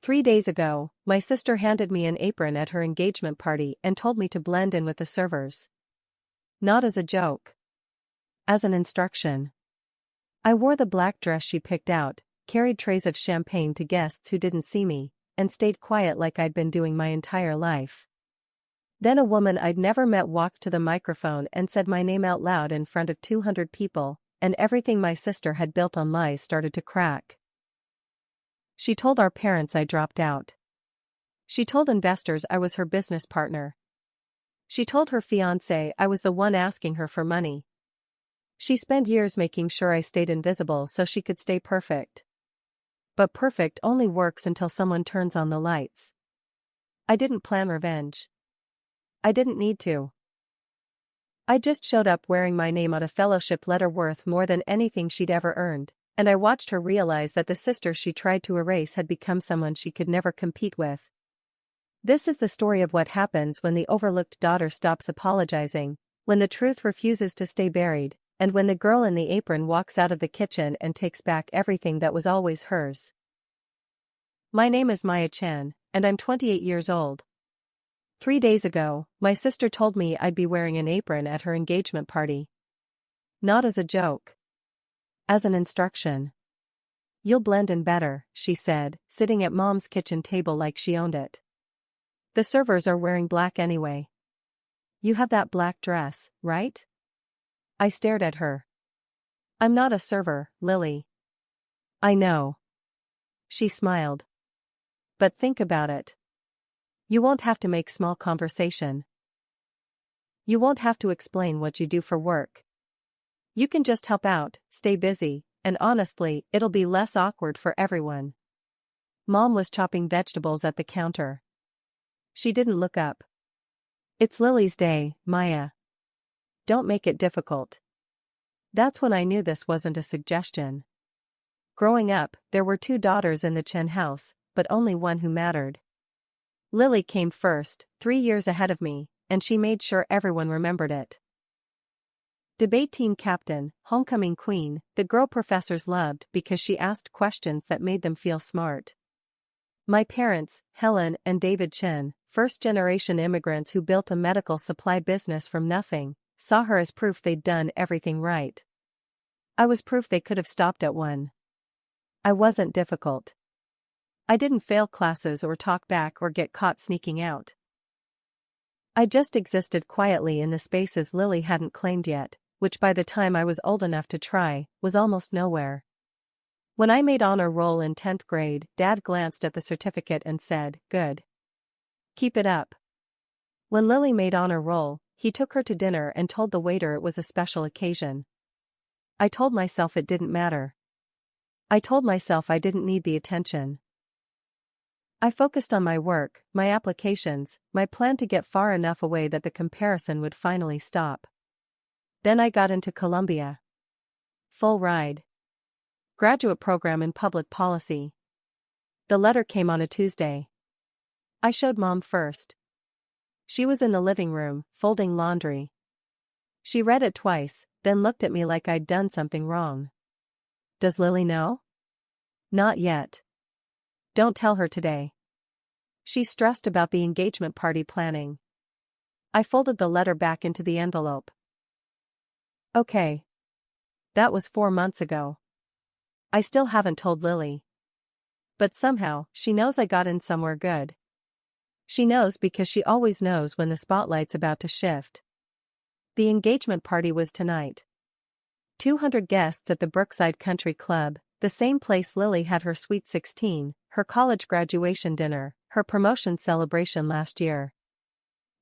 3 days ago, my sister handed me an apron at her engagement party and told me to blend in with the servers. Not as a joke. As an instruction. I wore the black dress she picked out, carried trays of champagne to guests who didn't see me, and stayed quiet like I'd been doing my entire life. Then a woman I'd never met walked to the microphone and said my name out loud in front of 200 people, and everything my sister had built on lies started to crack. She told our parents I dropped out. She told investors I was her business partner. She told her fiancé I was the one asking her for money. She spent years making sure I stayed invisible so she could stay perfect. But perfect only works until someone turns on the lights. I didn't plan revenge. I didn't need to. I just showed up wearing my name on a fellowship letter worth more than anything she'd ever earned, and I watched her realize that the sister she tried to erase had become someone she could never compete with. This is the story of what happens when the overlooked daughter stops apologizing, when the truth refuses to stay buried, and when the girl in the apron walks out of the kitchen and takes back everything that was always hers. My name is Maya Chen, and I'm 28 years old. 3 days ago, my sister told me I'd be wearing an apron at her engagement party. Not as a joke. As an instruction. You'll blend in better, she said, sitting at Mom's kitchen table like she owned it. The servers are wearing black anyway. You have that black dress, right? I stared at her. I'm not a server, Lily. I know. She smiled. But think about it. You won't have to make small conversation. You won't have to explain what you do for work. You can just help out, stay busy, and honestly, it'll be less awkward for everyone. Mom was chopping vegetables at the counter. She didn't look up. It's Lily's day, Maya. Don't make it difficult. That's when I knew this wasn't a suggestion. Growing up, there were 2 daughters in the Chen house, but only one who mattered. Lily came first, 3 years ahead of me, and she made sure everyone remembered it. Debate team captain, homecoming queen, the girl professors loved because she asked questions that made them feel smart. My parents, Helen and David Chen, first-generation immigrants who built a medical supply business from nothing, saw her as proof they'd done everything right. I was proof they could have stopped at one. I wasn't difficult. I didn't fail classes or talk back or get caught sneaking out. I just existed quietly in the spaces Lily hadn't claimed yet, which by the time I was old enough to try, was almost nowhere. When I made honor roll in 10th grade, Dad glanced at the certificate and said, "Good. Keep it up." When Lily made honor roll, he took her to dinner and told the waiter it was a special occasion. I told myself it didn't matter. I told myself I didn't need the attention. I focused on my work, my applications, my plan to get far enough away that the comparison would finally stop. Then I got into Columbia. Full ride. Graduate program in public policy. The letter came on a Tuesday. I showed Mom first. She was in the living room, folding laundry. She read it twice, then looked at me like I'd done something wrong. Does Lily know? Not yet. Don't tell her today. She's stressed about the engagement party planning. I folded the letter back into the envelope. Okay. That was 4 months ago. I still haven't told Lily. But somehow, she knows I got in somewhere good. She knows because she always knows when the spotlight's about to shift. The engagement party was tonight. 200 guests at the Brookside Country Club, the same place Lily had her Sweet 16, her college graduation dinner, her promotion celebration last year.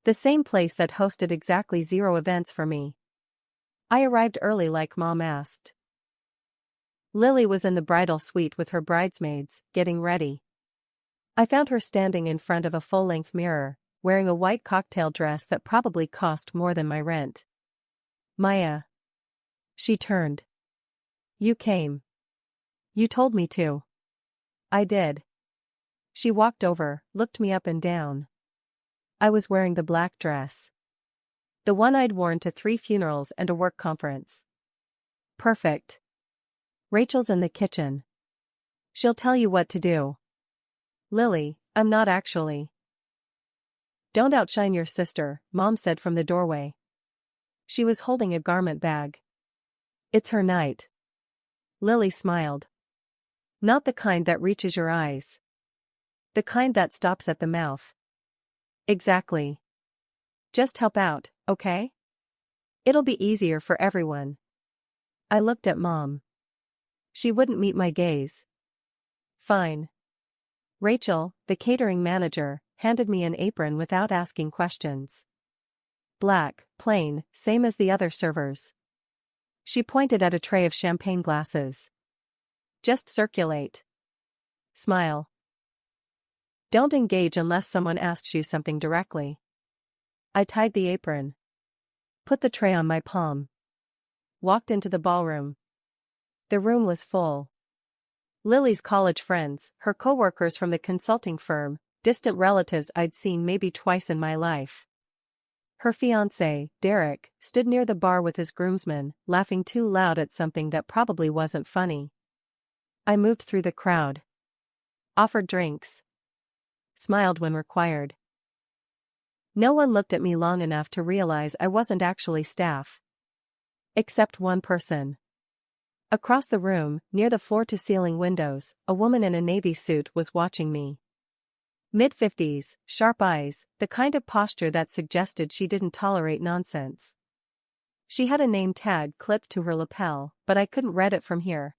The same place that hosted exactly 0 events for me. I arrived early like Mom asked. Lily was in the bridal suite with her bridesmaids, getting ready. I found her standing in front of a full-length mirror, wearing a white cocktail dress that probably cost more than my rent. Maya. She turned. You came. You told me to. I did. She walked over, looked me up and down. I was wearing the black dress. The one I'd worn to 3 funerals and a work conference. Perfect. Rachel's in the kitchen. She'll tell you what to do. Lily, I'm not actually. Don't outshine your sister, Mom said from the doorway. She was holding a garment bag. It's her night. Lily smiled. Not the kind that reaches your eyes. The kind that stops at the mouth. Exactly. Just help out, okay? It'll be easier for everyone. I looked at Mom. She wouldn't meet my gaze. Fine. Rachel, the catering manager, handed me an apron without asking questions. Black, plain, same as the other servers. She pointed at a tray of champagne glasses. Just circulate. Smile. Don't engage unless someone asks you something directly. I tied the apron. Put the tray on my palm. Walked into the ballroom. The room was full. Lily's college friends, her coworkers from the consulting firm, distant relatives I'd seen maybe twice in my life. Her fiancé, Derek, stood near the bar with his groomsmen, laughing too loud at something that probably wasn't funny. I moved through the crowd. Offered drinks. Smiled when required. No one looked at me long enough to realize I wasn't actually staff. Except one person. Across the room, near the floor-to-ceiling windows, a woman in a navy suit was watching me. Mid-50s, sharp eyes, the kind of posture that suggested she didn't tolerate nonsense. She had a name tag clipped to her lapel, but I couldn't read it from here.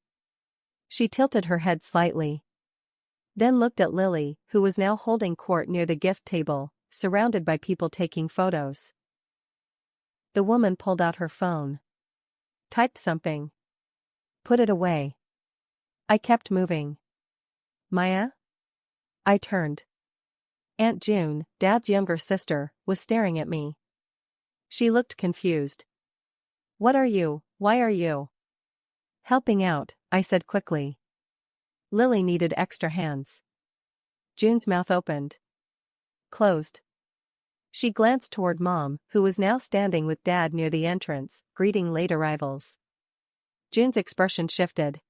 She tilted her head slightly. Then looked at Lily, who was now holding court near the gift table, surrounded by people taking photos. The woman pulled out her phone. Typed something. Put it away. I kept moving. Maya? I turned. Aunt June, Dad's younger sister, was staring at me. She looked confused. What are you? Why are you? Helping out, I said quickly. Lily needed extra hands. June's mouth opened. Closed. She glanced toward Mom, who was now standing with Dad near the entrance, greeting late arrivals. June's expression shifted.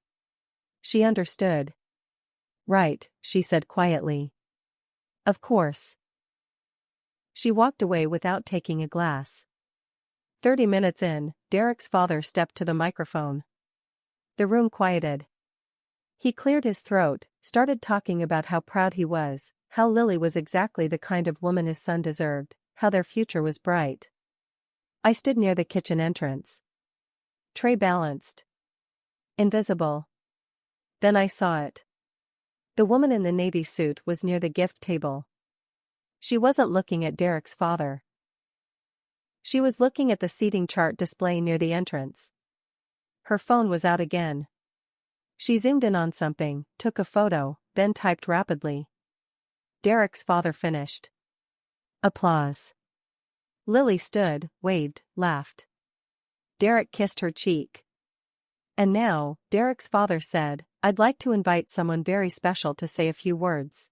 She understood. Right, she said quietly. Of course. She walked away without taking a glass. 30 minutes in, Derek's father stepped to the microphone. The room quieted. He cleared his throat, started talking about how proud he was, how Lily was exactly the kind of woman his son deserved, how their future was bright. I stood near the kitchen entrance. Tray balanced. Invisible. Then I saw it. The woman in the navy suit was near the gift table. She wasn't looking at Derek's father. She was looking at the seating chart display near the entrance. Her phone was out again. She zoomed in on something, took a photo, then typed rapidly. Derek's father finished. Applause. Lily stood, waved, laughed. Derek kissed her cheek. And now, Derek's father said, I'd like to invite someone very special to say a few words.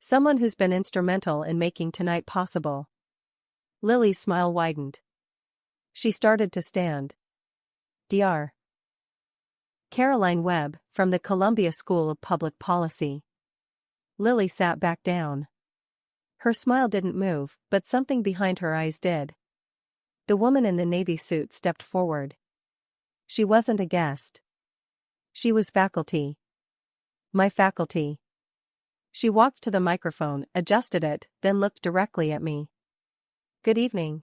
Someone who's been instrumental in making tonight possible. Lily's smile widened. She started to stand. Dr. Caroline Webb, from the Columbia School of Public Policy. Lily sat back down. Her smile didn't move, but something behind her eyes did. The woman in the navy suit stepped forward. She wasn't a guest. She was faculty. My faculty. She walked to the microphone, adjusted it, then looked directly at me. Good evening.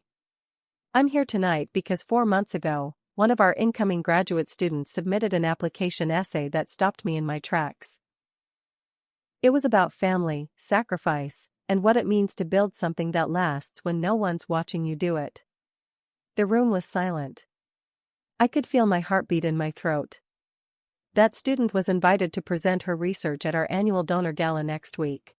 I'm here tonight because 4 months ago, one of our incoming graduate students submitted an application essay that stopped me in my tracks. It was about family, sacrifice, and what it means to build something that lasts when no one's watching you do it. The room was silent. I could feel my heartbeat in my throat. That student was invited to present her research at our annual donor gala next week.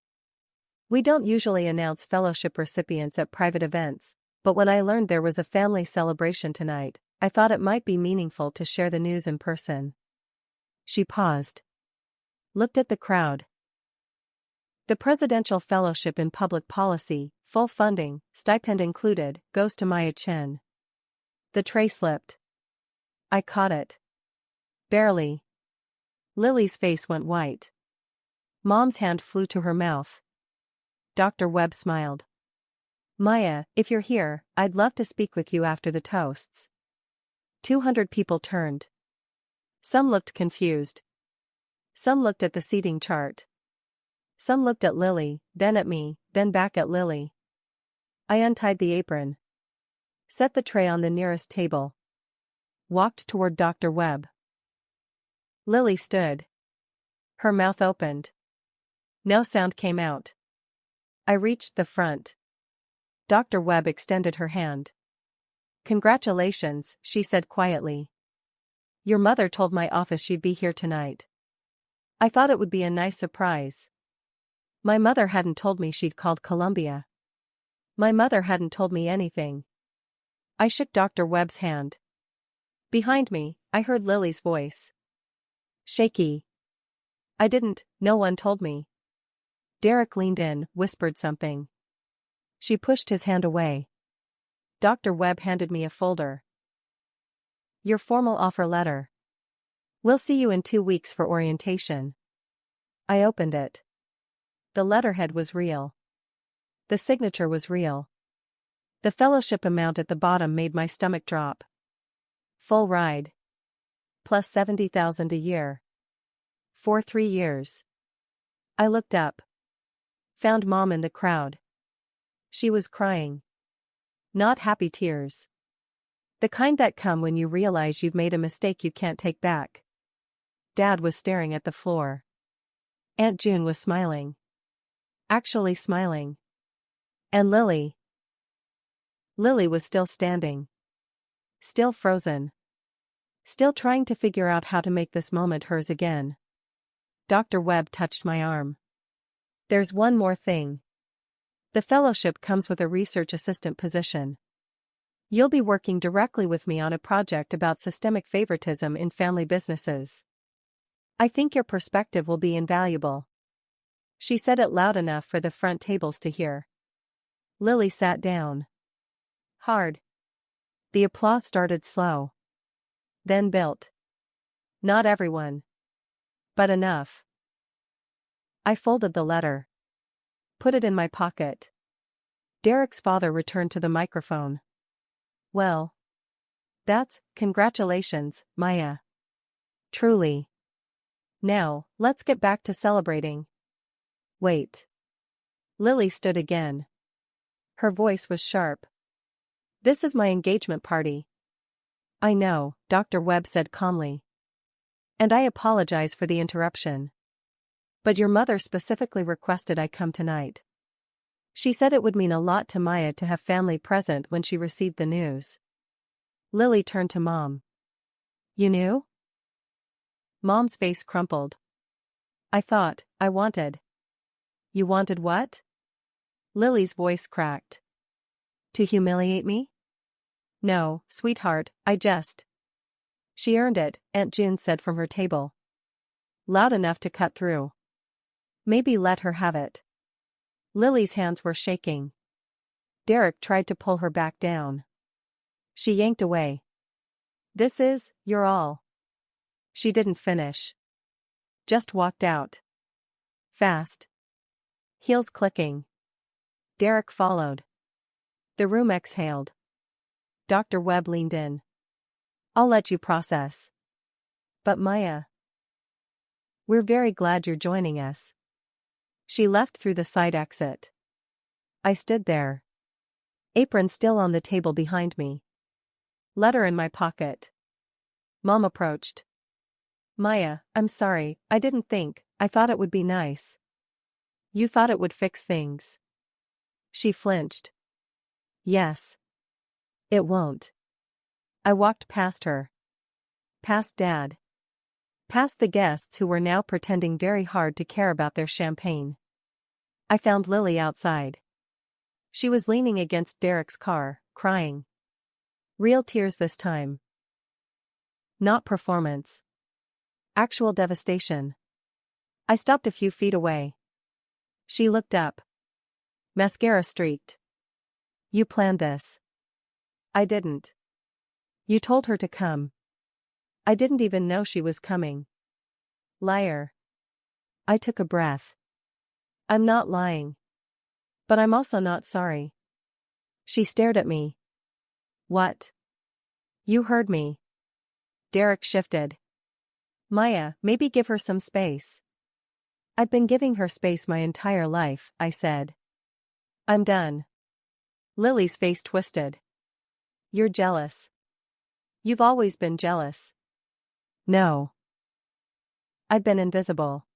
We don't usually announce fellowship recipients at private events, but when I learned there was a family celebration tonight, I thought it might be meaningful to share the news in person. She paused. Looked at the crowd. The Presidential Fellowship in Public Policy, full funding, stipend included, goes to Maya Chen. The tray slipped. I caught it. Barely. Lily's face went white. Mom's hand flew to her mouth. Dr. Webb smiled. Maya, if you're here, I'd love to speak with you after the toasts. 200 people turned. Some looked confused. Some looked at the seating chart. Some looked at Lily, then at me, then back at Lily. I untied the apron. Set the tray on the nearest table. Walked toward Dr. Webb. Lily stood. Her mouth opened. No sound came out. I reached the front. Dr. Webb extended her hand. Congratulations, she said quietly. Your mother told my office she'd be here tonight. I thought it would be a nice surprise. My mother hadn't told me she'd called Columbia. My mother hadn't told me anything. I shook Dr. Webb's hand. Behind me, I heard Lily's voice. Shaky. No one told me. Derek leaned in, whispered something. She pushed his hand away. Dr. Webb handed me a folder. Your formal offer letter. We'll see you in 2 weeks for orientation. I opened it. The letterhead was real. The signature was real. The fellowship amount at the bottom made my stomach drop. Full ride. Plus $70,000 a year. For 3 years. I looked up. Found Mom in the crowd. She was crying. Not happy tears. The kind that come when you realize you've made a mistake you can't take back. Dad was staring at the floor. Aunt June was smiling. Actually smiling. And Lily. Lily was still standing. Still frozen. Still trying to figure out how to make this moment hers again. Dr. Webb touched my arm. There's one more thing. The fellowship comes with a research assistant position. You'll be working directly with me on a project about systemic favoritism in family businesses. I think your perspective will be invaluable. She said it loud enough for the front tables to hear. Lily sat down. Hard. The applause started slow. Then built. Not everyone. But enough. I folded the letter. Put it in my pocket. Derek's father returned to the microphone. Well. Congratulations, Maya. Truly. Now, let's get back to celebrating. Wait. Lily stood again. Her voice was sharp. This is my engagement party. I know, Dr. Webb said calmly. And I apologize for the interruption. But your mother specifically requested I come tonight. She said it would mean a lot to Maya to have family present when she received the news. Lily turned to Mom. You knew? Mom's face crumpled. I wanted. You wanted what? Lily's voice cracked. To humiliate me? No, sweetheart, She earned it, Aunt June said from her table. Loud enough to cut through. Maybe let her have it. Lily's hands were shaking. Derek tried to pull her back down. She yanked away. You're all. She didn't finish. Just walked out. Fast. Heels clicking. Derek followed. The room exhaled. Dr. Webb leaned in. I'll let you process. But Maya. We're very glad you're joining us. She left through the side exit. I stood there. Apron still on the table behind me. Letter in my pocket. Mom approached. Maya, I'm sorry, I thought it would be nice. You thought it would fix things. She flinched. Yes. It won't. I walked past her. Past Dad. Past the guests who were now pretending very hard to care about their champagne. I found Lily outside. She was leaning against Derek's car, crying. Real tears this time. Not performance. Actual devastation. I stopped a few feet away. She looked up. Mascara streaked. You planned this. I didn't. You told her to come. I didn't even know she was coming. Liar. I took a breath. I'm not lying. But I'm also not sorry. She stared at me. What? You heard me. Derek shifted. Maya, maybe give her some space. I've been giving her space my entire life, I said. I'm done. Lily's face twisted. You're jealous. You've always been jealous. No. I've been invisible.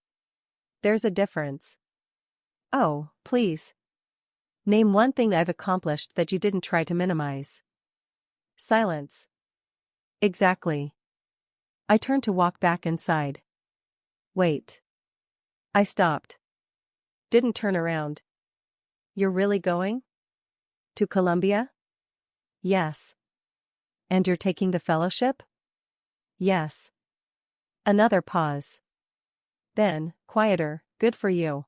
There's a difference. Oh, please. Name one thing I've accomplished that you didn't try to minimize. Silence. Exactly. I turned to walk back inside. Wait. I stopped. Didn't turn around. You're really going? To Columbia? Yes. And you're taking the fellowship? Yes. Another pause. Then, quieter, good for you.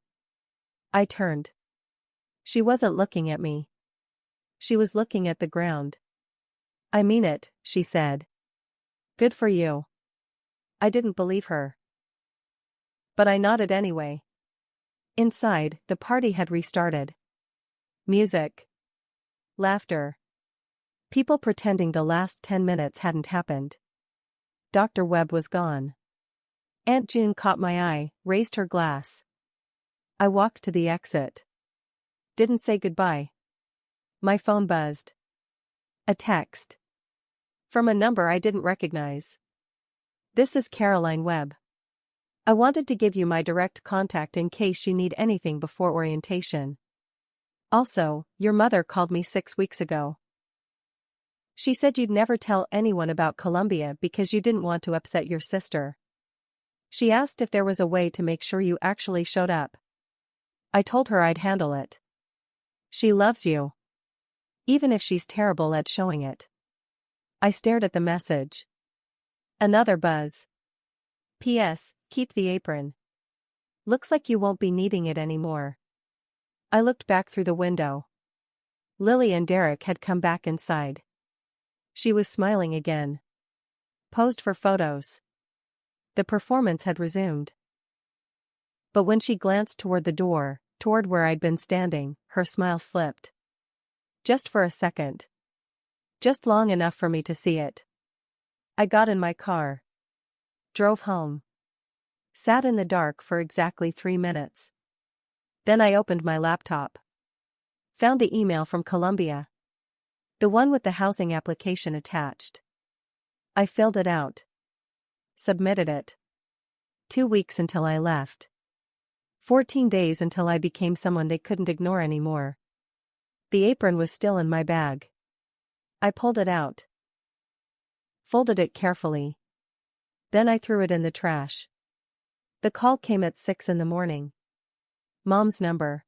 I turned. She wasn't looking at me. She was looking at the ground. I mean it, she said. Good for you. I didn't believe her. But I nodded anyway. Inside, the party had restarted. Music. Laughter. People pretending the last 10 minutes hadn't happened. Dr. Webb was gone. Aunt June caught my eye, raised her glass. I walked to the exit. Didn't say goodbye. My phone buzzed. A text. From a number I didn't recognize. This is Caroline Webb. I wanted to give you my direct contact in case you need anything before orientation. Also, your mother called me 6 weeks ago. She said you'd never tell anyone about Columbia because you didn't want to upset your sister. She asked if there was a way to make sure you actually showed up. I told her I'd handle it. She loves you. Even if she's terrible at showing it. I stared at the message. Another buzz. P.S. Keep the apron. Looks like you won't be needing it anymore. I looked back through the window. Lily and Derek had come back inside. She was smiling again. Posed for photos. The performance had resumed. But when she glanced toward the door, toward where I'd been standing, her smile slipped. Just for a second. Just long enough for me to see it. I got in my car. Drove home. Sat in the dark for exactly 3 minutes. Then I opened my laptop. Found the email from Columbia. The one with the housing application attached. I filled it out. Submitted it. 2 weeks until I left. 14 days until I became someone they couldn't ignore anymore. The apron was still in my bag. I pulled it out. Folded it carefully. Then I threw it in the trash. The call came at 6 in the morning. Mom's number.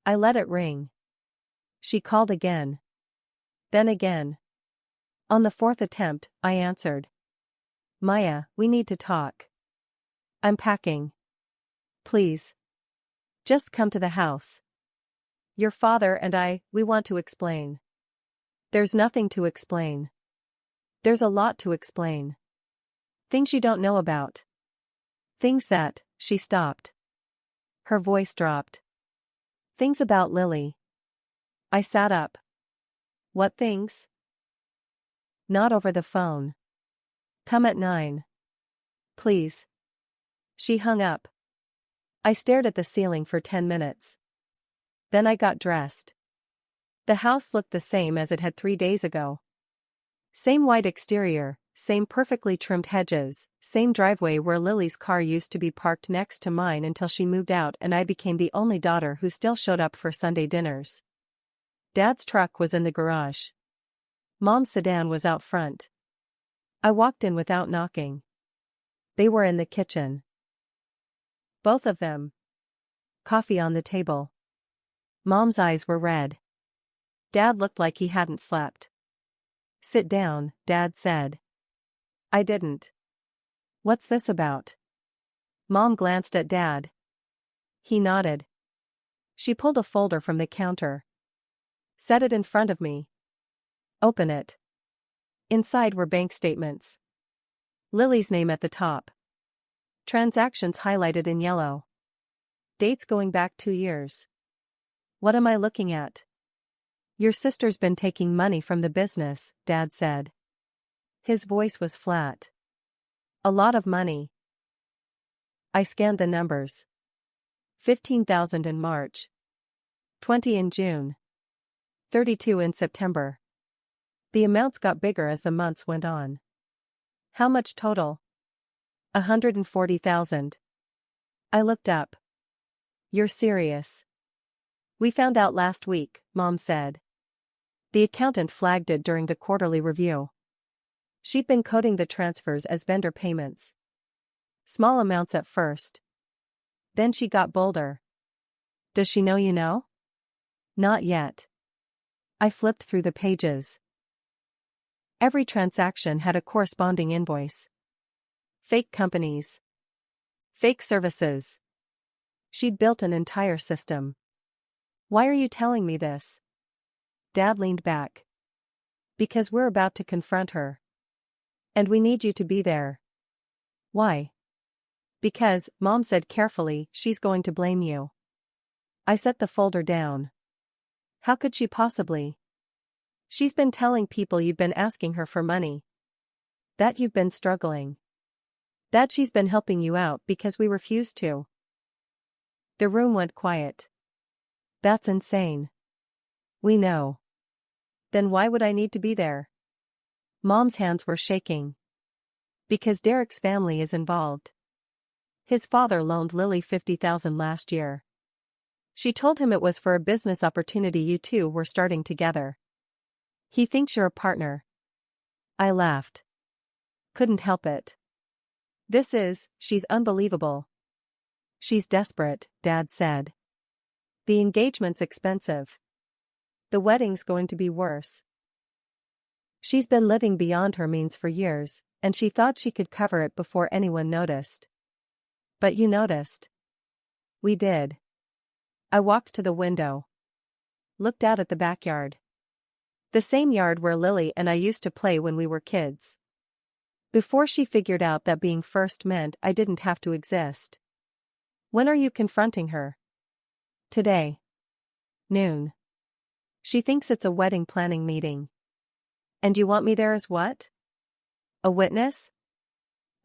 I let it ring. She called again. Then again. On the 4th attempt, I answered. Maya, we need to talk. I'm packing. Please. Just come to the house. Your father and we want to explain. There's nothing to explain. There's a lot to explain. Things you don't know about. Things that, she stopped. Her voice dropped. Things about Lily. I sat up. What things? Not over the phone. Come at 9. Please. She hung up. I stared at the ceiling for 10 minutes. Then I got dressed. The house looked the same as it had 3 days ago. Same white exterior, same perfectly trimmed hedges, same driveway where Lily's car used to be parked next to mine until she moved out and I became the only daughter who still showed up for Sunday dinners. Dad's truck was in the garage. Mom's sedan was out front. I walked in without knocking. They were in the kitchen. Both of them. Coffee on the table. Mom's eyes were red. Dad looked like he hadn't slept. Sit down, Dad said. I didn't. What's this about? Mom glanced at Dad. He nodded. She pulled a folder from the counter. Set it in front of me. Open it. Inside were bank statements. Lily's name at the top. Transactions highlighted in yellow. Dates going back 2 years. What am I looking at? Your sister's been taking money from the business, Dad said. His voice was flat. A lot of money. I scanned the numbers. 15,000 in March. 20 in June. 32 in September. The amounts got bigger as the months went on. How much total? 140,000. I looked up. You're serious? We found out last week, Mom said. The accountant flagged it during the quarterly review. She'd been coding the transfers as vendor payments. Small amounts at first. Then she got bolder. Does she know you know? Not yet. I flipped through the pages. Every transaction had a corresponding invoice. Fake companies. Fake services. She'd built an entire system. Why are you telling me this? Dad leaned back. Because we're about to confront her. And we need you to be there. Why? Because, Mom said carefully, she's going to blame you. I set the folder down. How could she possibly? She's been telling people you've been asking her for money. That you've been struggling. That she's been helping you out because we refused to. The room went quiet. That's insane. We know. Then why would I need to be there? Mom's hands were shaking. Because Derek's family is involved. His father loaned Lily $50,000 last year. She told him it was for a business opportunity you two were starting together. He thinks you're a partner. I laughed. Couldn't help it. She's unbelievable. She's desperate, Dad said. The engagement's expensive. The wedding's going to be worse. She's been living beyond her means for years, and she thought she could cover it before anyone noticed. But you noticed. We did. I walked to the window. Looked out at the backyard. The same yard where Lily and I used to play when we were kids. Before she figured out that being first meant I didn't have to exist. When are you confronting her? Today. Noon. She thinks it's a wedding planning meeting. And you want me there as what? A witness?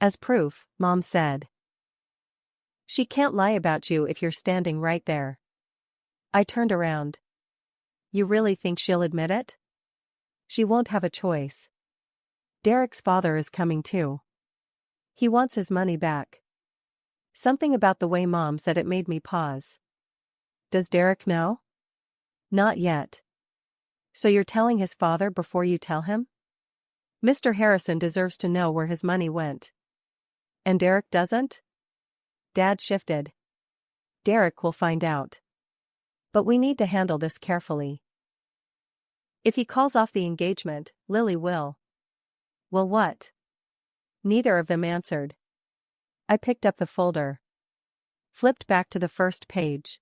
As proof, Mom said. She can't lie about you if you're standing right there. I turned around. You really think she'll admit it? She won't have a choice. Derek's father is coming too. He wants his money back. Something about the way Mom said it made me pause. Does Derek know? Not yet. So you're telling his father before you tell him? Mr. Harrison deserves to know where his money went. And Derek doesn't? Dad shifted. Derek will find out. But we need to handle this carefully. If he calls off the engagement, Lily will. Will what? Neither of them answered. I picked up the folder. Flipped back to the first page.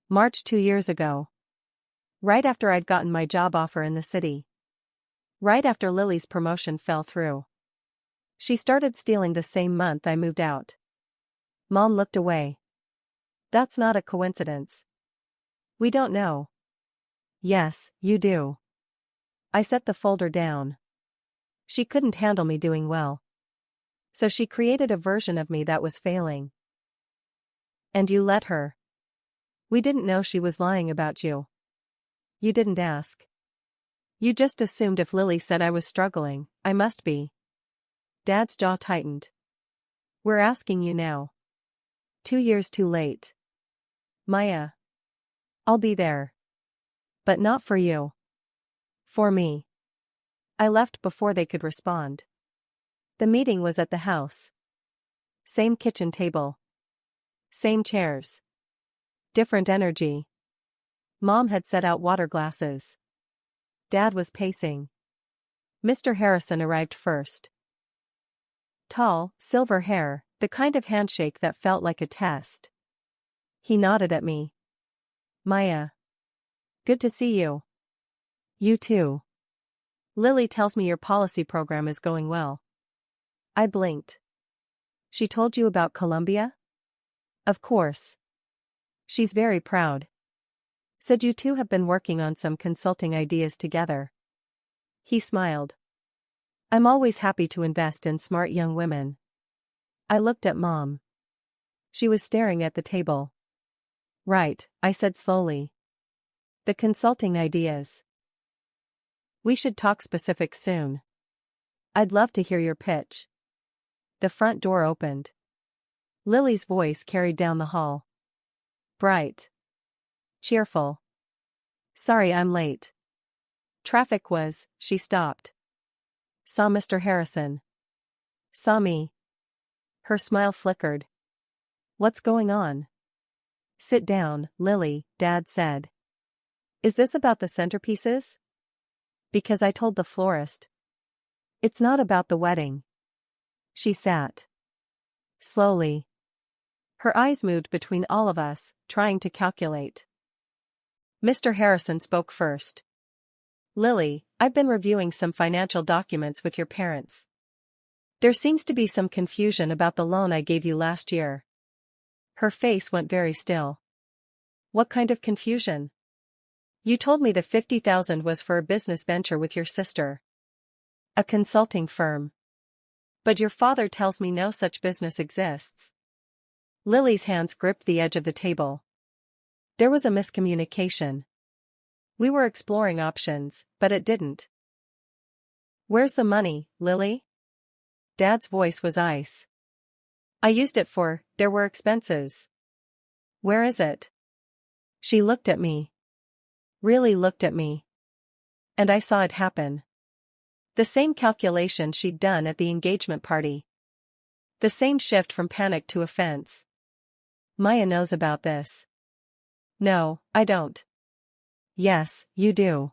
March 2 years ago. Right after I'd gotten my job offer in the city. Right after Lily's promotion fell through. She started stealing the same month I moved out. Mom looked away. That's not a coincidence. We don't know. Yes, you do. I set the folder down. She couldn't handle me doing well. So she created a version of me that was failing. And you let her. We didn't know she was lying about you. You didn't ask. You just assumed if Lily said I was struggling, I must be. Dad's jaw tightened. We're asking you now. 2 years too late. Maya. I'll be there. But not for you. For me. I left before they could respond. The meeting was at the house. Same kitchen table. Same chairs. Different energy. Mom had set out water glasses. Dad was pacing. Mr. Harrison arrived first. Tall, silver hair, the kind of handshake that felt like a test. He nodded at me. Maya. Good to see you. You too. Lily tells me your policy program is going well. I blinked. She told you about Colombia? Of course. She's very proud. Said you two have been working on some consulting ideas together. He smiled. I'm always happy to invest in smart young women. I looked at Mom. She was staring at the table. Right, I said slowly. The consulting ideas. We should talk specifics soon. I'd love to hear your pitch. The front door opened. Lily's voice carried down the hall. Bright. Cheerful. Sorry I'm late. Traffic was, she stopped. Saw Mr. Harrison. Saw me. Her smile flickered. What's going on? Sit down, Lily, Dad said. Is this about the centerpieces? Because I told the florist. It's not about the wedding. She sat. Slowly. Her eyes moved between all of us, trying to calculate. Mr. Harrison spoke first. Lily, I've been reviewing some financial documents with your parents. There seems to be some confusion about the loan I gave you last year. Her face went very still. What kind of confusion? You told me the $50,000 was for a business venture with your sister. A consulting firm. But your father tells me no such business exists. Lily's hands gripped the edge of the table. There was a miscommunication. We were exploring options, but it didn't. Where's the money, Lily? Dad's voice was ice. I used it there were expenses. Where is it? She looked at me. Really looked at me. And I saw it happen. The same calculation she'd done at the engagement party. The same shift from panic to offense. Maya knows about this. No, I don't. Yes, you do.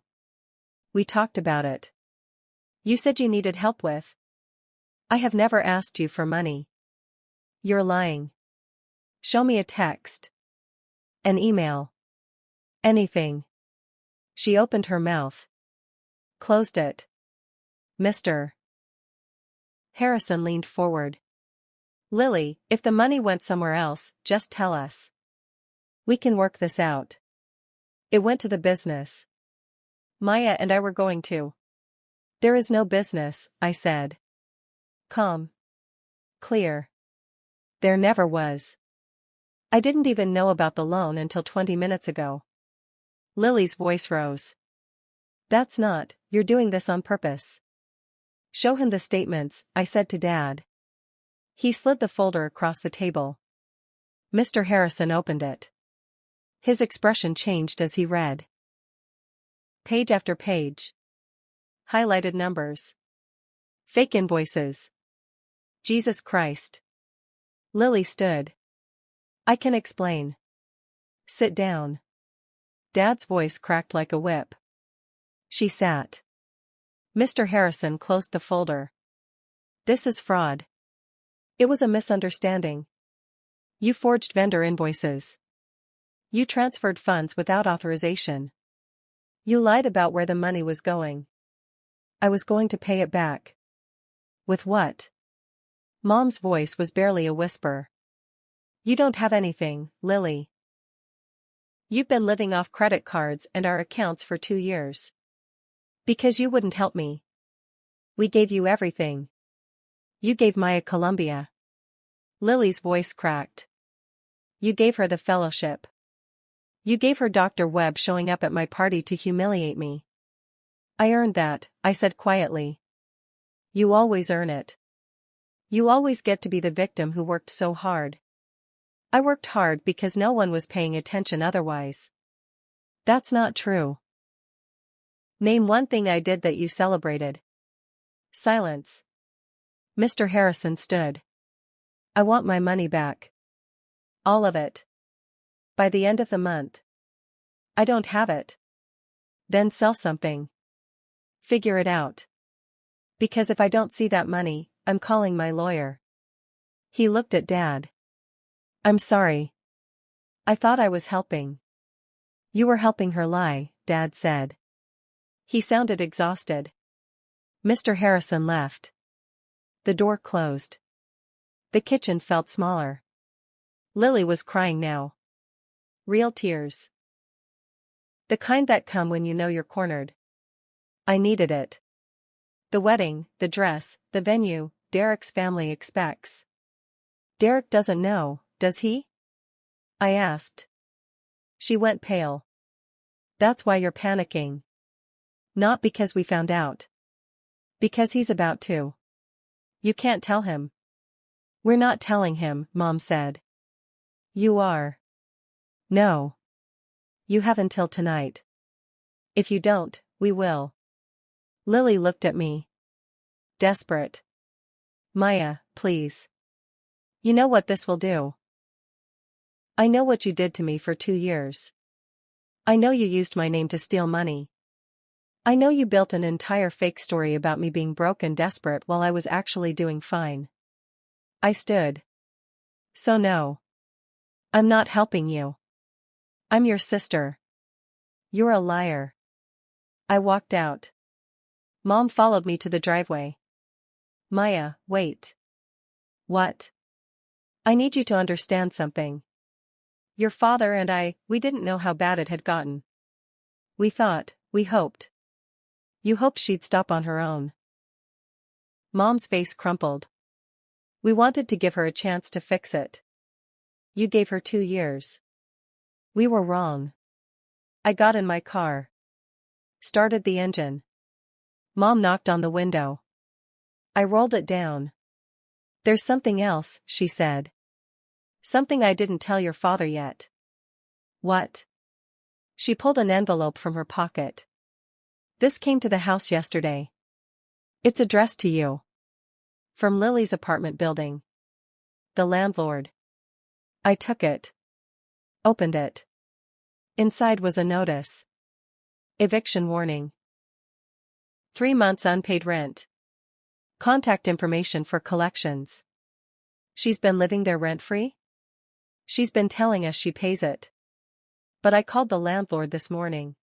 We talked about it. You said you needed help with. I have never asked you for money. You're lying. Show me a text. An email. Anything. She opened her mouth. Closed it. Mr. Harrison leaned forward. Lily, if the money went somewhere else, just tell us. We can work this out. It went to the business. Maya and I were going to. There is no business, I said. Calm. Clear. There never was. I didn't even know about the loan until 20 minutes ago. Lily's voice rose. That's not, you're doing this on purpose. Show him the statements, I said to Dad. He slid the folder across the table. Mr. Harrison opened it. His expression changed as he read. Page after page. Highlighted numbers. Fake invoices. Jesus Christ. Lily stood. I can explain. Sit down. Dad's voice cracked like a whip. She sat. Mr. Harrison closed the folder. This is fraud. It was a misunderstanding. You forged vendor invoices. You transferred funds without authorization. You lied about where the money was going. I was going to pay it back. With what? Mom's voice was barely a whisper. You don't have anything, Lily. You've been living off credit cards and our accounts for 2 years. Because you wouldn't help me. We gave you everything. You gave Maya Colombia. Lily's voice cracked. You gave her the fellowship. You gave her Dr. Webb showing up at my party to humiliate me. I earned that, I said quietly. You always earn it. You always get to be the victim who worked so hard. I worked hard because no one was paying attention otherwise. That's not true. Name one thing I did that you celebrated. Silence. Mr. Harrison stood. I want my money back. All of it. By the end of the month. I don't have it. Then sell something. Figure it out. Because if I don't see that money, I'm calling my lawyer. He looked at Dad. I'm sorry. I thought I was helping. You were helping her lie, Dad said. He sounded exhausted. Mr. Harrison left. The door closed. The kitchen felt smaller. Lily was crying now. Real tears. The kind that come when you know you're cornered. I needed it. The wedding, the dress, the venue, Derek's family expects. Derek doesn't know, does he? I asked. She went pale. That's why you're panicking. Not because we found out. Because he's about to. You can't tell him. We're not telling him, Mom said. You are. No. You have until tonight. If you don't, we will. Lily looked at me. Desperate. Maya, please. You know what this will do. I know what you did to me for 2 years. I know you used my name to steal money. I know you built an entire fake story about me being broke and desperate while I was actually doing fine. I stood. So no. I'm not helping you. I'm your sister. You're a liar. I walked out. Mom followed me to the driveway. Maya, wait. What? I need you to understand something. Your father and we didn't know how bad it had gotten. We hoped. You hoped she'd stop on her own. Mom's face crumpled. We wanted to give her a chance to fix it. You gave her 2 years. We were wrong. I got in my car. Started the engine. Mom knocked on the window. I rolled it down. There's something else, she said. Something I didn't tell your father yet. What? She pulled an envelope from her pocket. This came to the house yesterday. It's addressed to you. From Lily's apartment building. The landlord. I took it. Opened it. Inside was a notice. Eviction warning. 3 months unpaid rent. Contact information for collections. She's been living there rent-free? She's been telling us she pays it. But I called the landlord this morning.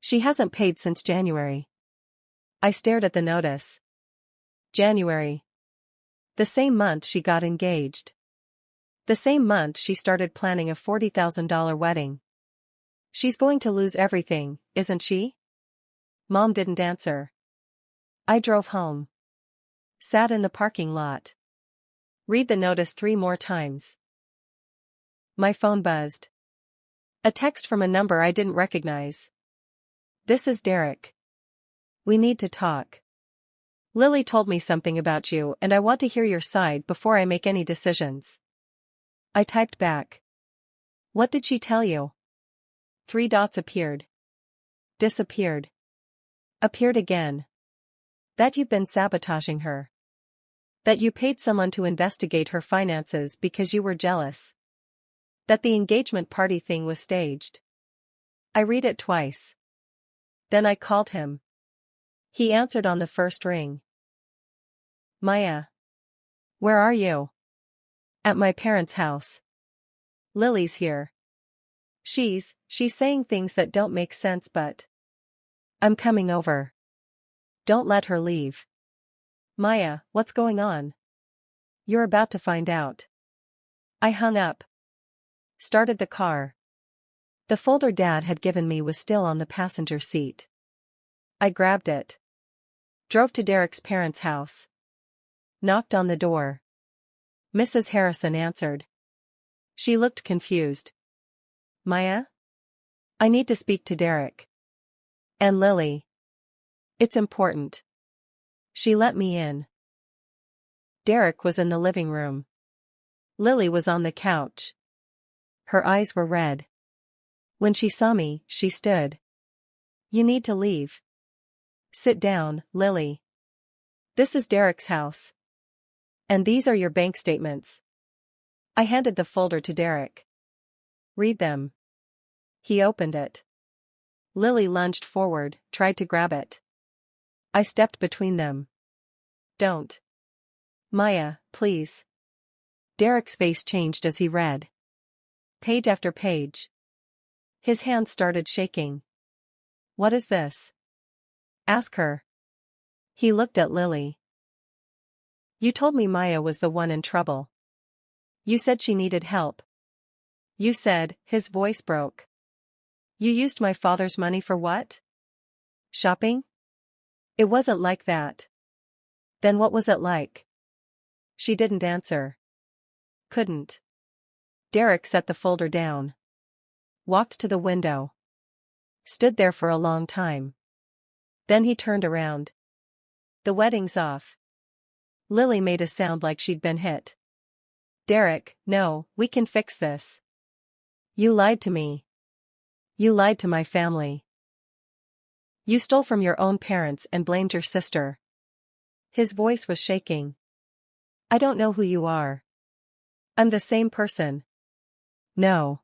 She hasn't paid since January. I stared at the notice. January. The same month she got engaged. The same month she started planning a $40,000 wedding. She's going to lose everything, isn't she? Mom didn't answer. I drove home. Sat in the parking lot. Read the notice 3 more times. My phone buzzed. A text from a number I didn't recognize. This is Derek. We need to talk. Lily told me something about you and I want to hear your side before I make any decisions. I typed back. What did she tell you? 3 dots appeared. Disappeared. Appeared again. That you've been sabotaging her. That you paid someone to investigate her finances because you were jealous. That the engagement party thing was staged. I read it twice. Then I called him. He answered on the first ring. Maya. Where are you? At my parents' house. Lily's here. She's saying things that don't make sense but. I'm coming over. Don't let her leave. Maya, what's going on? You're about to find out. I hung up. Started the car. The folder Dad had given me was still on the passenger seat. I grabbed it. Drove to Derek's parents' house. Knocked on the door. Mrs. Harrison answered. She looked confused. Maya? I need to speak to Derek. And Lily. It's important. She let me in. Derek was in the living room. Lily was on the couch. Her eyes were red. When she saw me, she stood. You need to leave. Sit down, Lily. This is Derek's house. And these are your bank statements. I handed the folder to Derek. Read them. He opened it. Lily lunged forward, tried to grab it. I stepped between them. Don't. Maya, please. Derek's face changed as he read. Page after page. His hands started shaking. What is this? Ask her. He looked at Lily. You told me Maya was the one in trouble. You said she needed help. You said, his voice broke. You used my father's money for what? Shopping? It wasn't like that. Then what was it like? She didn't answer. Couldn't. Derek set the folder down. Walked to the window. Stood there for a long time. Then he turned around. The wedding's off. Lily made a sound like she'd been hit. Derek, no, we can fix this. You lied to me. You lied to my family. You stole from your own parents and blamed your sister. His voice was shaking. I don't know who you are. I'm the same person. No.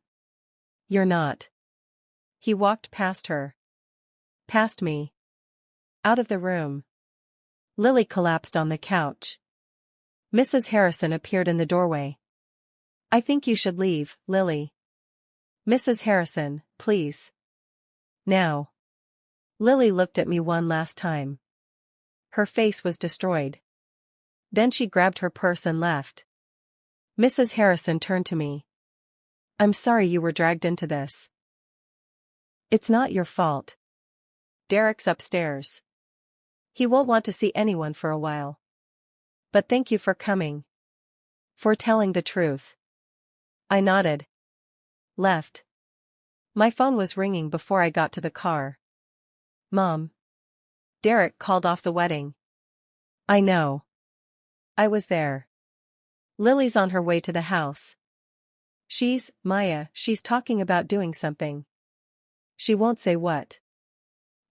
You're not. He walked past her. Past me. Out of the room. Lily collapsed on the couch. Mrs. Harrison appeared in the doorway. I think you should leave, Lily. Mrs. Harrison, please. Now. Lily looked at me one last time. Her face was destroyed. Then she grabbed her purse and left. Mrs. Harrison turned to me. I'm sorry you were dragged into this. It's not your fault. Derek's upstairs. He won't want to see anyone for a while. But thank you for coming. For telling the truth. I nodded. Left. My phone was ringing before I got to the car. Mom. Derek called off the wedding. I know. I was there. Lily's on her way to the house. Maya, she's talking about doing something. She won't say what.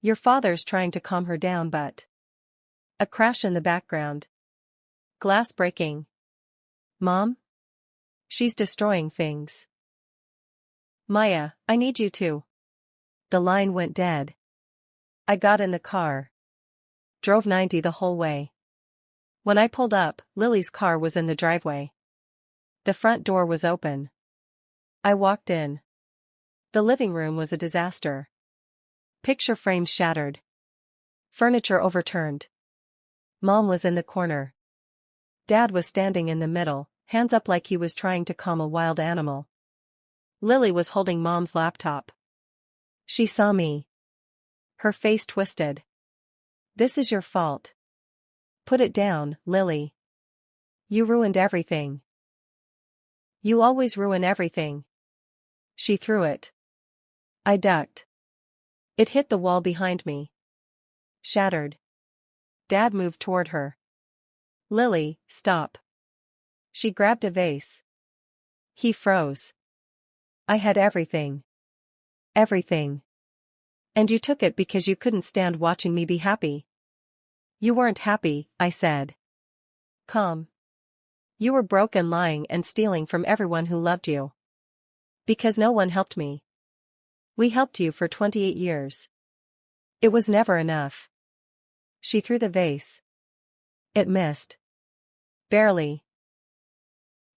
Your father's trying to calm her down but. A crash in the background. Glass breaking. Mom? She's destroying things. Maya, I need you to. The line went dead. I got in the car. Drove 90 the whole way. When I pulled up, Lily's car was in the driveway. The front door was open. I walked in. The living room was a disaster. Picture frames shattered. Furniture overturned. Mom was in the corner. Dad was standing in the middle, hands up like he was trying to calm a wild animal. Lily was holding Mom's laptop. She saw me. Her face twisted. This is your fault. Put it down, Lily. You ruined everything. You always ruin everything. She threw it. I ducked. It hit the wall behind me. Shattered. Dad moved toward her. Lily, stop. She grabbed a vase. He froze. I had everything. Everything. And you took it because you couldn't stand watching me be happy. You weren't happy, I said. Calm. You were broke and lying and stealing from everyone who loved you. Because no one helped me. We helped you for 28 years. It was never enough. She threw the vase. It missed. Barely.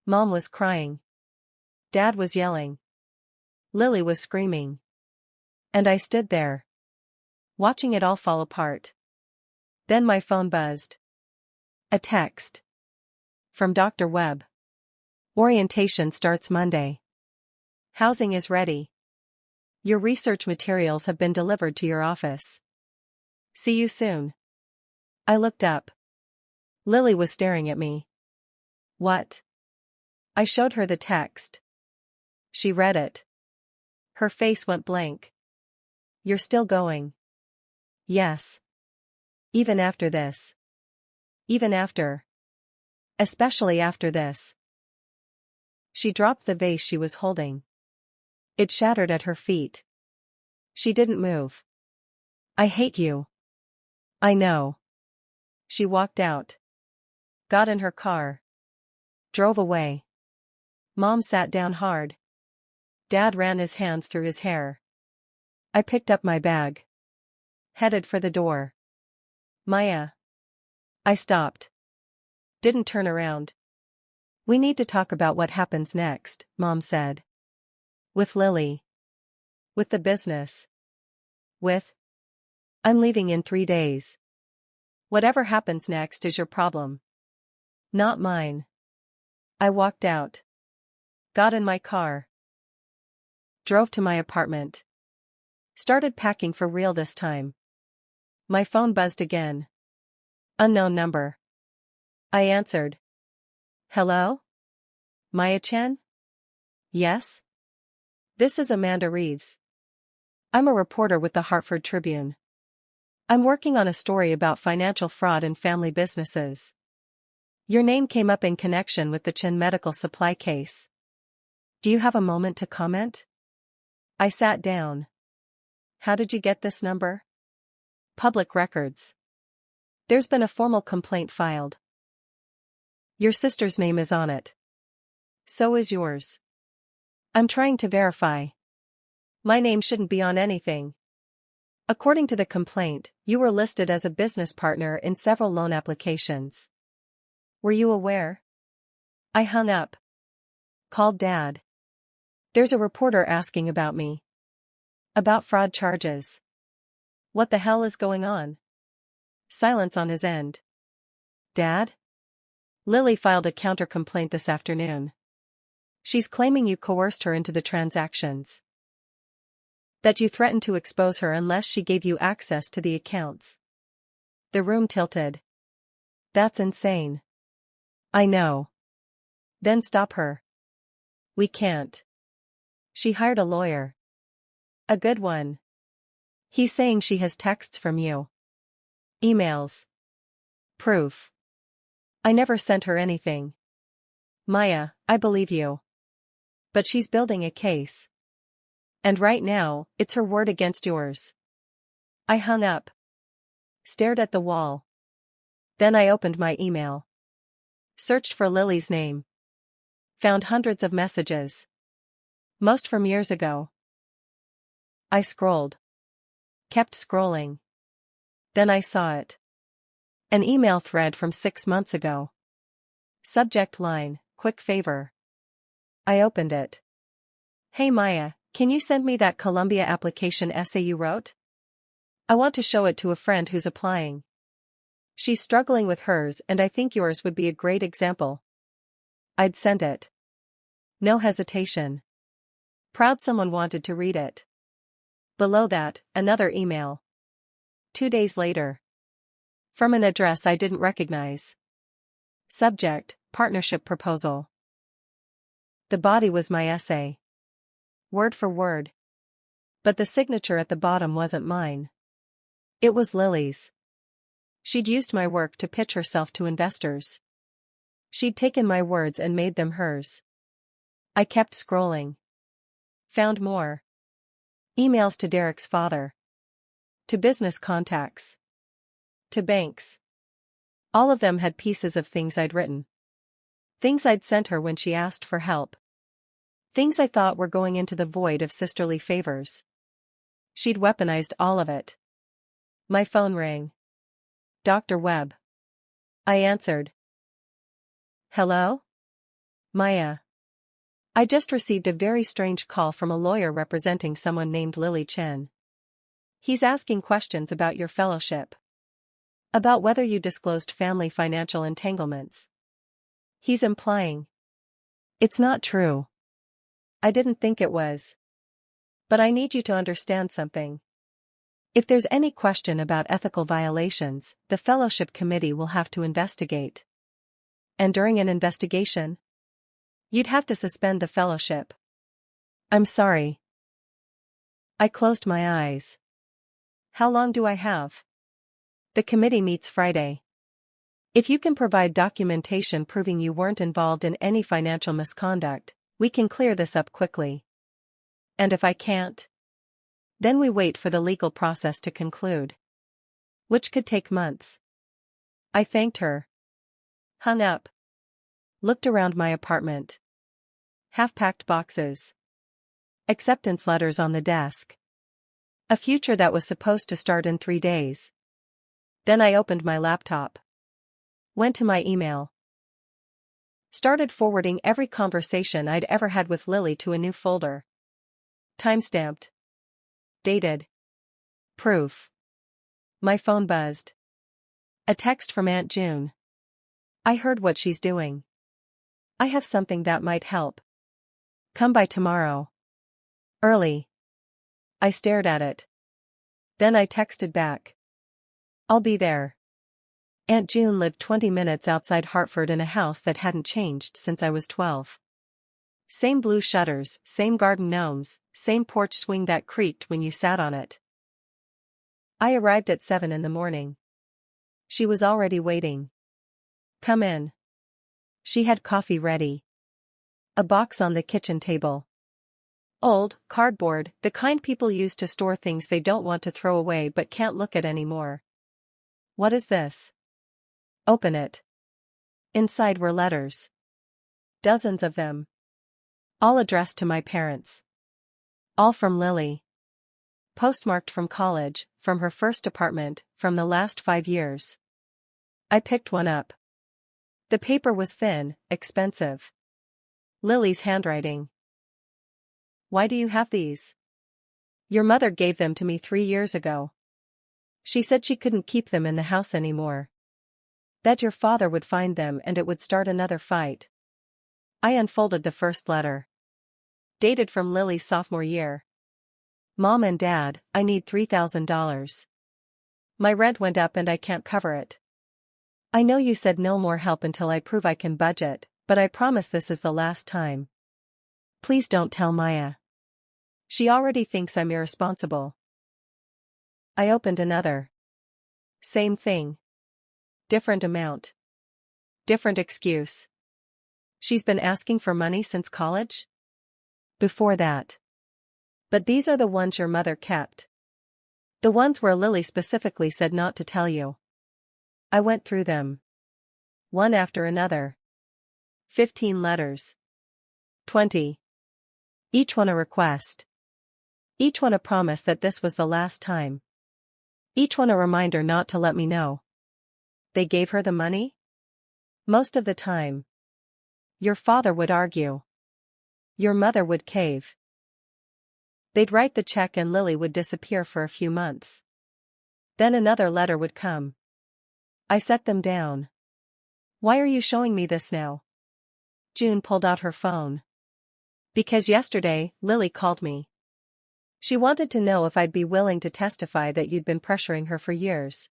Mom was crying. Dad was yelling. Lily was screaming. And I stood there. Watching it all fall apart. Then my phone buzzed. A text. From Dr. Webb. Orientation starts Monday. Housing is ready. Your research materials have been delivered to your office. See you soon. I looked up. Lily was staring at me. What? I showed her the text. She read it. Her face went blank. You're still going? Yes. Even after this. Even after. Especially after this. She dropped the vase she was holding. It shattered at her feet. She didn't move. I hate you. I know. She walked out. Got in her car. Drove away. Mom sat down hard. Dad ran his hands through his hair. I picked up my bag. Headed for the door. Maya. I stopped. Didn't turn around. We need to talk about what happens next, Mom said. With Lily. With the business. With. I'm leaving in 3 days. Whatever happens next is your problem. Not mine. I walked out. Got in my car. Drove to my apartment. Started packing for real this time. My phone buzzed again. Unknown number. I answered. Hello? Maya Chen? Yes? This is Amanda Reeves. I'm a reporter with the Hartford Tribune. I'm working on a story about financial fraud in family businesses. Your name came up in connection with the Chen medical supply case. Do you have a moment to comment? I sat down. How did you get this number? Public records. There's been a formal complaint filed. Your sister's name is on it. So is yours. I'm trying to verify. My name shouldn't be on anything. According to the complaint, you were listed as a business partner in several loan applications. Were you aware? I hung up. Called Dad. There's a reporter asking about me. About fraud charges. What the hell is going on? Silence on his end. Dad? Lily filed a counter-complaint this afternoon. She's claiming you coerced her into the transactions. That you threatened to expose her unless she gave you access to the accounts. The room tilted. That's insane. I know. Then stop her. We can't. She hired a lawyer. A good one. He's saying she has texts from you. Emails. Proof. I never sent her anything. Maya, I believe you. But she's building a case. And right now, it's her word against yours. I hung up. Stared at the wall. Then I opened my email. Searched for Lily's name. Found hundreds of messages. Most from years ago. I scrolled. Kept scrolling. Then I saw it. An email thread from 6 months ago. Subject line, quick favor. I opened it. Hey Maya, can you send me that Columbia application essay you wrote? I want to show it to a friend who's applying. She's struggling with hers and I think yours would be a great example. I'd send it. No hesitation. Proud someone wanted to read it. Below that, another email. 2 days later. From an address I didn't recognize. Subject, partnership proposal. The body was my essay. Word for word. But the signature at the bottom wasn't mine. It was Lily's. She'd used my work to pitch herself to investors. She'd taken my words and made them hers. I kept scrolling. Found more. Emails to Derek's father. To business contacts. To banks. All of them had pieces of things I'd written. Things I'd sent her when she asked for help. Things I thought were going into the void of sisterly favors. She'd weaponized all of it. My phone rang. Dr. Webb. I answered. Hello? Maya. I just received a very strange call from a lawyer representing someone named Lily Chen. He's asking questions about your fellowship. About whether you disclosed family financial entanglements. He's implying. It's not true. I didn't think it was. But I need you to understand something. If there's any question about ethical violations, the fellowship committee will have to investigate. And during an investigation, you'd have to suspend the fellowship. I'm sorry. I closed my eyes. How long do I have? The committee meets Friday. If you can provide documentation proving you weren't involved in any financial misconduct, we can clear this up quickly. And if I can't? Then we wait for the legal process to conclude. Which could take months. I thanked her. Hung up. Looked around my apartment. Half-packed boxes. Acceptance letters on the desk. A future that was supposed to start in 3 days. Then I opened my laptop. Went to my email. Started forwarding every conversation I'd ever had with Lily to a new folder. Timestamped. Dated. Proof. My phone buzzed. A text from Aunt June. I heard what she's doing. I have something that might help. Come by tomorrow. Early. I stared at it. Then I texted back. I'll be there. Aunt June lived 20 minutes outside Hartford in a house that hadn't changed since I was 12. Same blue shutters, same garden gnomes, same porch swing that creaked when you sat on it. I arrived at 7 in the morning. She was already waiting. Come in. She had coffee ready. A box on the kitchen table. Old, cardboard, the kind people use to store things they don't want to throw away but can't look at anymore. What is this? Open it. Inside were letters. Dozens of them. All addressed to my parents. All from Lily. Postmarked from college, from her first apartment, from the last 5 years. I picked one up. The paper was thin, expensive. Lily's handwriting. Why do you have these? Your mother gave them to me 3 years ago. She said she couldn't keep them in the house anymore. That your father would find them and it would start another fight. I unfolded the first letter. Dated from Lily's sophomore year. Mom and Dad, I need $3,000. My rent went up and I can't cover it. I know you said no more help until I prove I can budget, but I promise this is the last time. Please don't tell Maya. She already thinks I'm irresponsible. I opened another. Same thing. Different amount. Different excuse. She's been asking for money since college? Before that. But these are the ones your mother kept. The ones where Lily specifically said not to tell you. I went through them. One after another. 15 letters. 20. Each one a request. Each one a promise that this was the last time. Each one a reminder not to let me know. They gave her the money? Most of the time. Your father would argue. Your mother would cave. They'd write the check and Lily would disappear for a few months. Then another letter would come. I set them down. Why are you showing me this now? June pulled out her phone. Because yesterday, Lily called me. She wanted to know if I'd be willing to testify that you'd been pressuring her for years.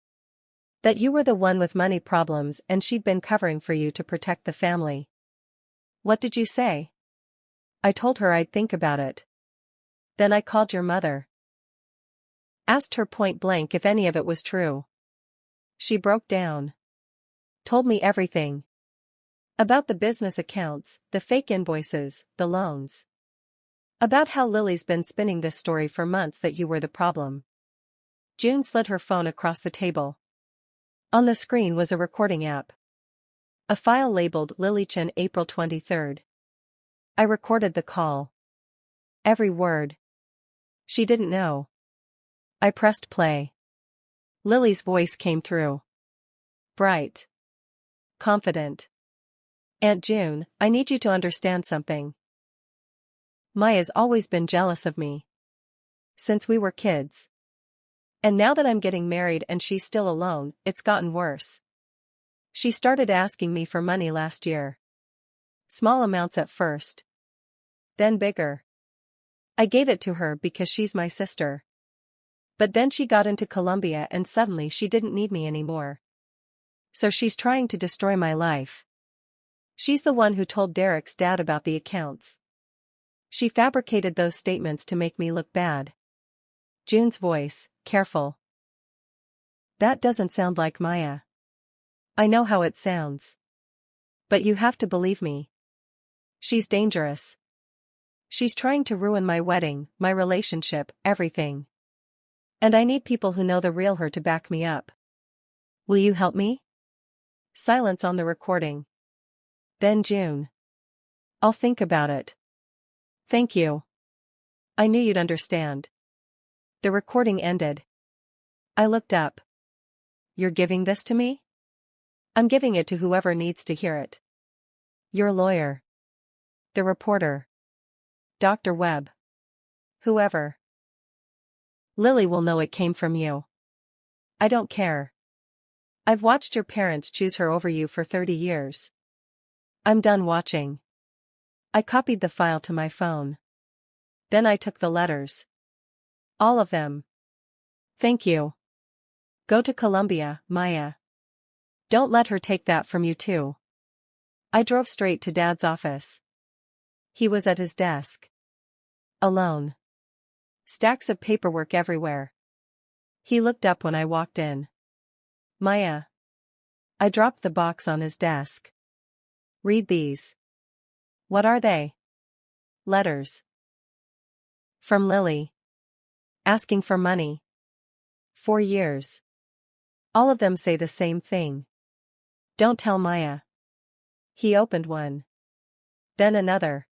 That you were the one with money problems and she'd been covering for you to protect the family. What did you say? I told her I'd think about it. Then I called your mother. Asked her point blank if any of it was true. She broke down. Told me everything. About the business accounts, the fake invoices, the loans. About how Lily's been spinning this story for months that you were the problem. June slid her phone across the table. On the screen was a recording app. A file labeled Lilychan April 23rd. I recorded the call. Every word. She didn't know. I pressed play. Lily's voice came through. Bright. Confident. Aunt June, I need you to understand something. Maya's always been jealous of me. Since we were kids. And now that I'm getting married and she's still alone, it's gotten worse. She started asking me for money last year. Small amounts at first. Then bigger. I gave it to her because she's my sister. But then she got into Colombia and suddenly she didn't need me anymore. So she's trying to destroy my life. She's the one who told Derek's dad about the accounts. She fabricated those statements to make me look bad. June's voice, careful. That doesn't sound like Maya. I know how it sounds. But you have to believe me. She's dangerous. She's trying to ruin my wedding, my relationship, everything. And I need people who know the real her to back me up. Will you help me? Silence on the recording. Then June. I'll think about it. Thank you. I knew you'd understand. The recording ended. I looked up. You're giving this to me? I'm giving it to whoever needs to hear it. Your lawyer. The reporter. Dr. Webb. Whoever. Lily will know it came from you. I don't care. I've watched your parents choose her over you for 30 years. I'm done watching. I copied the file to my phone. Then I took the letters. All of them. Thank you. Go to Columbia, Maya. Don't let her take that from you too. I drove straight to Dad's office. He was at his desk. Alone. Stacks of paperwork everywhere. He looked up when I walked in. Maya. I dropped the box on his desk. Read these. What are they? Letters. From Lily. Asking for money. 4 years. All of them say the same thing. Don't tell Maya. He opened one. Then another.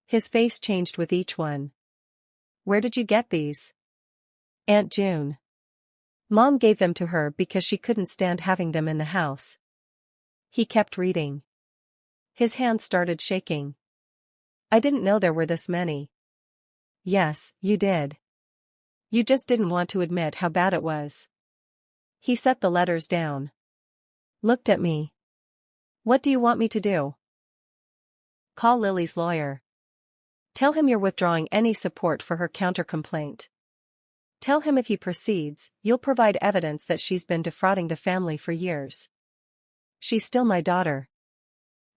His face changed with each one. Where did you get these? Aunt June. Mom gave them to her because she couldn't stand having them in the house. He kept reading. His hands started shaking. I didn't know there were this many. Yes, you did. You just didn't want to admit how bad it was. He set the letters down. Looked at me. What do you want me to do? Call Lily's lawyer. Tell him you're withdrawing any support for her countercomplaint. Tell him if he proceeds, you'll provide evidence that she's been defrauding the family for years. She's still my daughter.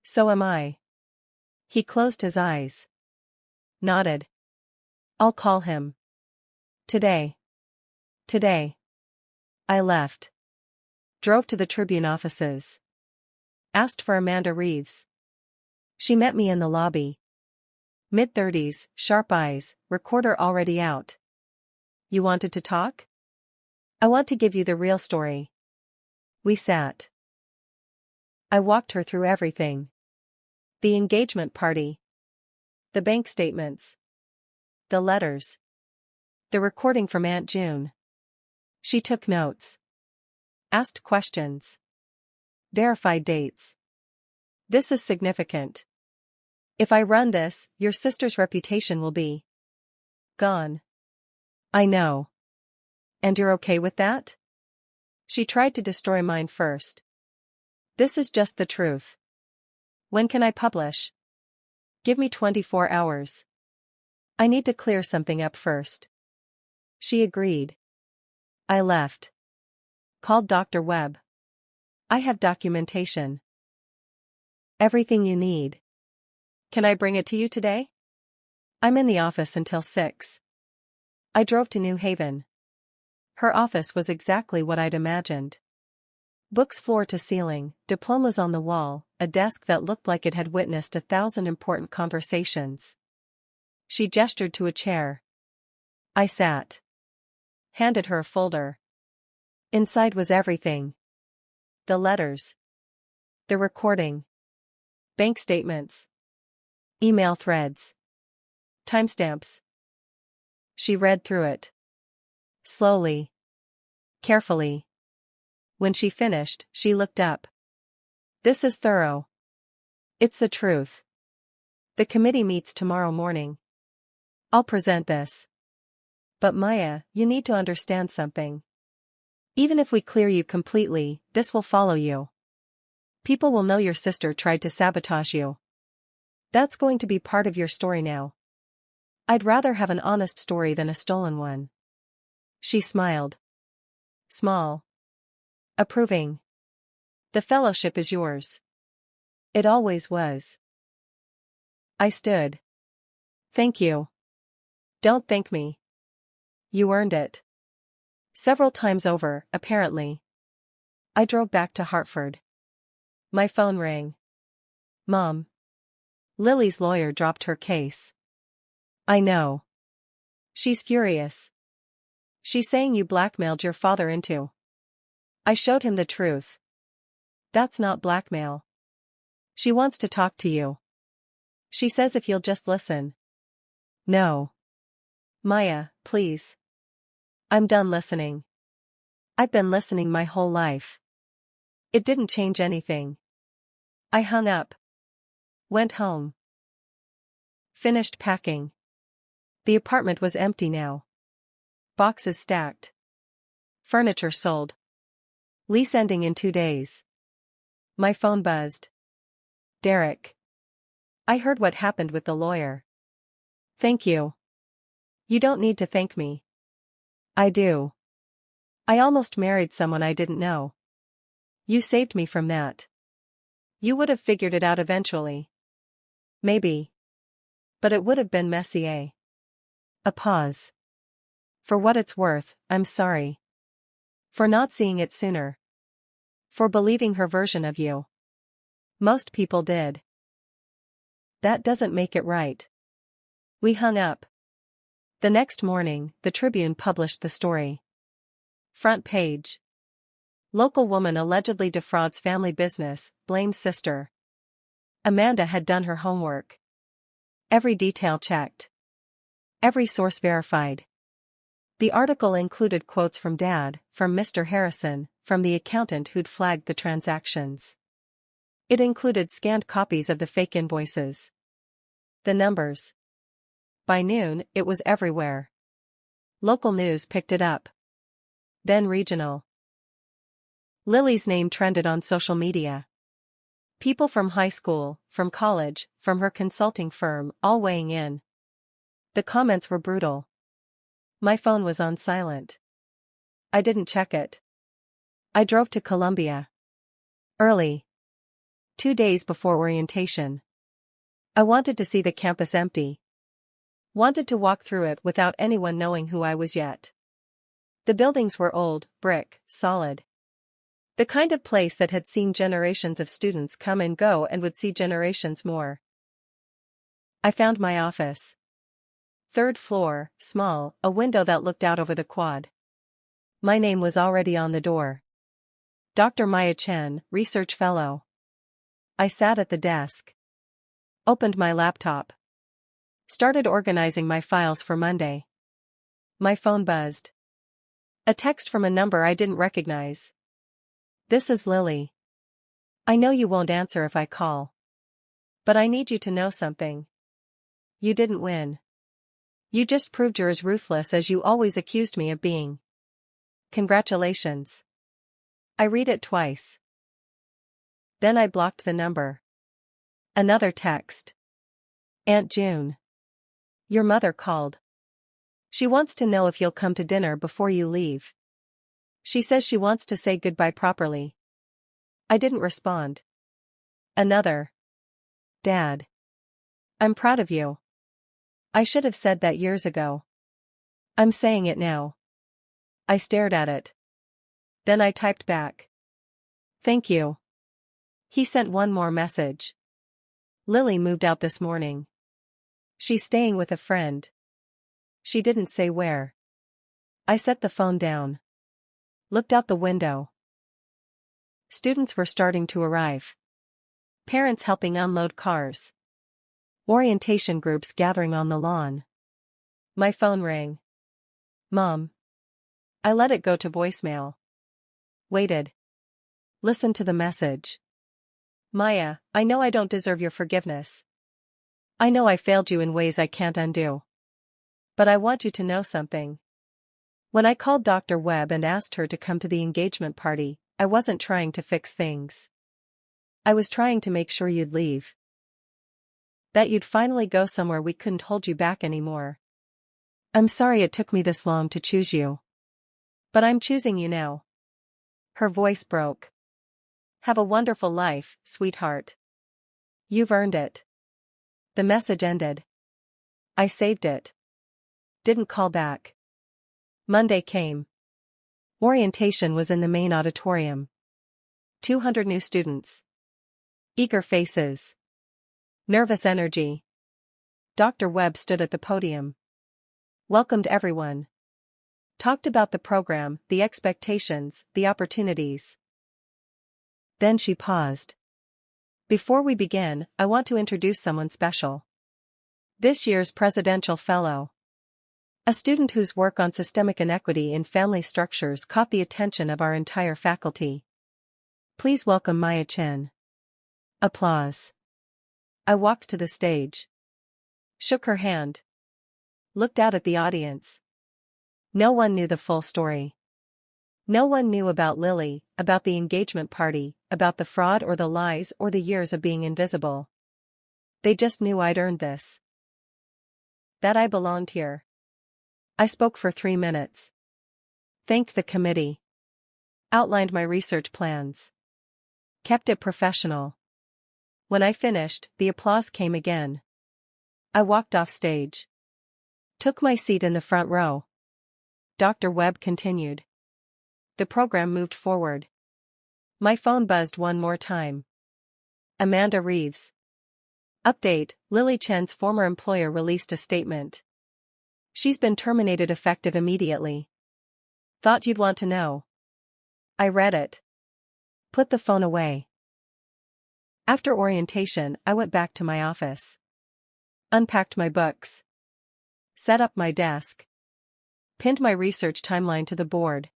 So am I. He closed his eyes. Nodded. I'll call him. Today. Today. I left. Drove to the Tribune offices. Asked for Amanda Reeves. She met me in the lobby. Mid-30s, sharp eyes, recorder already out. You wanted to talk? I want to give you the real story. We sat. I walked her through everything. The engagement party. The bank statements. The letters. The recording from Aunt June. She took notes. Asked questions. Verified dates. This is significant. If I run this, your sister's reputation will be gone. I know. And you're okay with that? She tried to destroy mine first. This is just the truth. When can I publish? Give me 24 hours. I need to clear something up first. She agreed. I left. Called Dr. Webb. I have documentation. Everything you need. Can I bring it to you today? I'm in the office until 6. I drove to New Haven. Her office was exactly what I'd imagined. Books floor to ceiling, diplomas on the wall, a desk that looked like it had witnessed 1,000 important conversations. She gestured to a chair. I sat. Handed her a folder. Inside was everything. The letters. The recording. Bank statements. Email threads. Timestamps. She read through it. Slowly. Carefully. When she finished, she looked up. This is thorough. It's the truth. The committee meets tomorrow morning. I'll present this. But Maya, you need to understand something. Even if we clear you completely, this will follow you. People will know your sister tried to sabotage you. That's going to be part of your story now. I'd rather have an honest story than a stolen one. She smiled. Small. Approving. The fellowship is yours. It always was. I stood. Thank you. Don't thank me. You earned it. Several times over, apparently. I drove back to Hartford. My phone rang. Mom. Lily's lawyer dropped her case. I know. She's furious. She's saying you blackmailed your father into. I showed him the truth. That's not blackmail. She wants to talk to you. She says if you'll just listen. No. Maya, please. I'm done listening. I've been listening my whole life. It didn't change anything. I hung up. Went home. Finished packing. The apartment was empty now. Boxes stacked. Furniture sold. Lease ending in 2 days. My phone buzzed. Derek. I heard what happened with the lawyer. Thank you. You don't need to thank me. I do. I almost married someone I didn't know. You saved me from that. You would have figured it out eventually. Maybe. But it would have been messy, eh? A pause. For what it's worth, I'm sorry. For not seeing it sooner. For believing her version of you. Most people did. That doesn't make it right. We hung up. The next morning, the Tribune published the story. Front page. Local woman allegedly defrauds family business, blames sister. Amanda had done her homework. Every detail checked. Every source verified. The article included quotes from Dad, from Mr. Harrison, from the accountant who'd flagged the transactions. It included scanned copies of the fake invoices. The numbers. By noon, it was everywhere. Local news picked it up. Then regional. Lily's name trended on social media. People from high school, from college, from her consulting firm, all weighing in. The comments were brutal. My phone was on silent. I didn't check it. I drove to Columbia. Early. 2 days before orientation. I wanted to see the campus empty. Wanted to walk through it without anyone knowing who I was yet. The buildings were old, brick, solid. The kind of place that had seen generations of students come and go and would see generations more. I found my office. 3rd floor, small, a window that looked out over the quad. My name was already on the door. Dr. Maya Chen, Research Fellow. I sat at the desk. Opened my laptop. Started organizing my files for Monday. My phone buzzed. A text from a number I didn't recognize. This is Lily. I know you won't answer if I call. But I need you to know something. You didn't win. You just proved you're as ruthless as you always accused me of being. Congratulations. I read it twice. Then I blocked the number. Another text. Aunt June. Your mother called. She wants to know if you'll come to dinner before you leave. She says she wants to say goodbye properly. I didn't respond. Another. Dad. I'm proud of you. I should have said that years ago. I'm saying it now. I stared at it. Then I typed back. Thank you. He sent one more message. Lily moved out this morning. She's staying with a friend. She didn't say where. I set the phone down. Looked out the window. Students were starting to arrive. Parents helping unload cars. Orientation groups gathering on the lawn. My phone rang. Mom. I let it go to voicemail. Waited. Listened to the message. Maya, I know I don't deserve your forgiveness. I know I failed you in ways I can't undo. But I want you to know something. When I called Dr. Webb and asked her to come to the engagement party, I wasn't trying to fix things. I was trying to make sure you'd leave. That you'd finally go somewhere we couldn't hold you back anymore. I'm sorry it took me this long to choose you. But I'm choosing you now. Her voice broke. Have a wonderful life, sweetheart. You've earned it. The message ended. I saved it. Didn't call back. Monday came. Orientation was in the main auditorium. 200 new students. Eager faces. Nervous energy. Dr. Webb stood at the podium. Welcomed everyone. Talked about the program, the expectations, the opportunities. Then she paused. Before we begin, I want to introduce someone special. This year's Presidential Fellow. A student whose work on systemic inequity in family structures caught the attention of our entire faculty. Please welcome Maya Chen. Applause. I walked to the stage. Shook her hand. Looked out at the audience. No one knew the full story. No one knew about Lily, about the engagement party, about the fraud or the lies or the years of being invisible. They just knew I'd earned this. That I belonged here. I spoke for 3 minutes. Thanked the committee. Outlined my research plans. Kept it professional. When I finished, the applause came again. I walked off stage. Took my seat in the front row. Dr. Webb continued. The program moved forward. My phone buzzed one more time. Amanda Reeves. Update: Lily Chen's former employer released a statement. She's been terminated effective immediately. Thought you'd want to know. I read it. Put the phone away. After orientation, I went back to my office. Unpacked my books. Set up my desk. Pinned my research timeline to the board.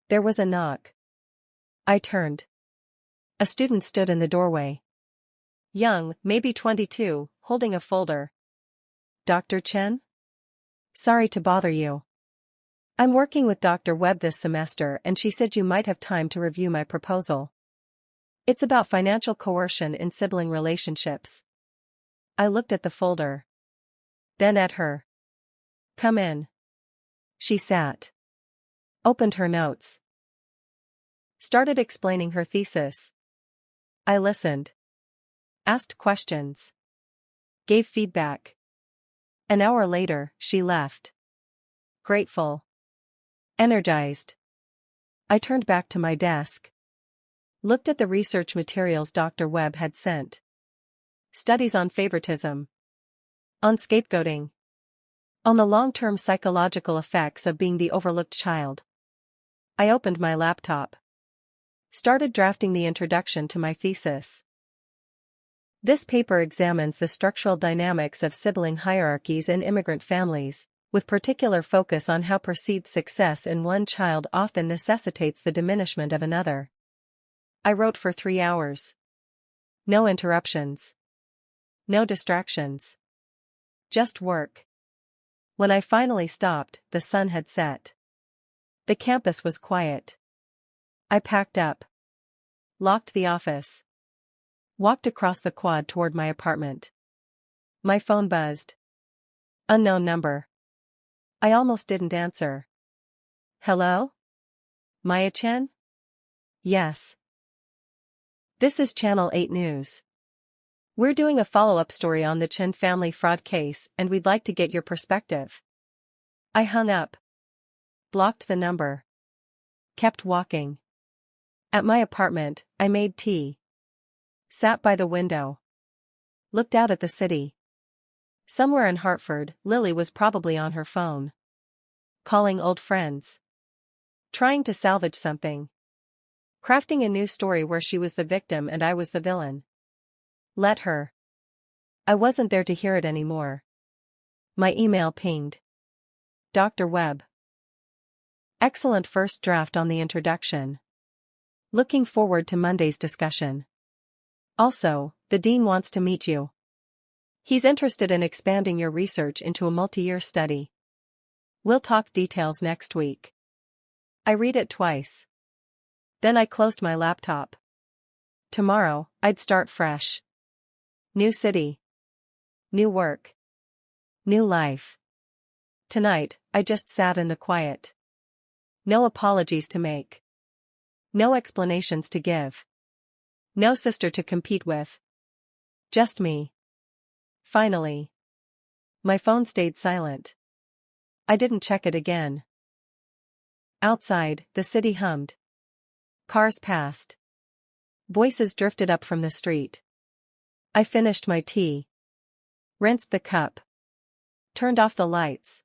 There was a knock. I turned. A student stood in the doorway. Young, maybe 22, holding a folder. Dr. Chen? Sorry to bother you. I'm working with Dr. Webb this semester and she said you might have time to review my proposal. It's about financial coercion in sibling relationships. I looked at the folder. Then at her. Come in. She sat. Opened her notes. Started explaining her thesis. I listened. Asked questions. Gave feedback. An hour later, she left. Grateful. Energized. I turned back to my desk. Looked at the research materials Dr. Webb had sent. Studies on favoritism. On scapegoating. On the long-term psychological effects of being the overlooked child. I opened my laptop. Started drafting the introduction to my thesis. This paper examines the structural dynamics of sibling hierarchies in immigrant families, with particular focus on how perceived success in one child often necessitates the diminishment of another. I wrote for 3 hours. No interruptions. No distractions. Just work. When I finally stopped, the sun had set. The campus was quiet. I packed up. Locked the office. Walked across the quad toward my apartment. My phone buzzed. Unknown number. I almost didn't answer. Hello? Maya Chen? Yes. This is Channel 8 News. We're doing a follow-up story on the Chen family fraud case and we'd like to get your perspective. I hung up. Blocked the number. Kept walking. At my apartment, I made tea. Sat by the window. Looked out at the city. Somewhere in Hartford, Lily was probably on her phone. Calling old friends. Trying to salvage something. Crafting a new story where she was the victim and I was the villain. Let her. I wasn't there to hear it anymore. My email pinged. Dr. Webb. Excellent first draft on the introduction. Looking forward to Monday's discussion. Also, the dean wants to meet you. He's interested in expanding your research into a multi-year study. We'll talk details next week. I read it twice. Then I closed my laptop. Tomorrow, I'd start fresh. New city. New work. New life. Tonight, I just sat in the quiet. No apologies to make. No explanations to give. No sister to compete with. Just me. Finally. My phone stayed silent. I didn't check it again. Outside, the city hummed. Cars passed. Voices drifted up from the street. I finished my tea. Rinsed the cup. Turned off the lights.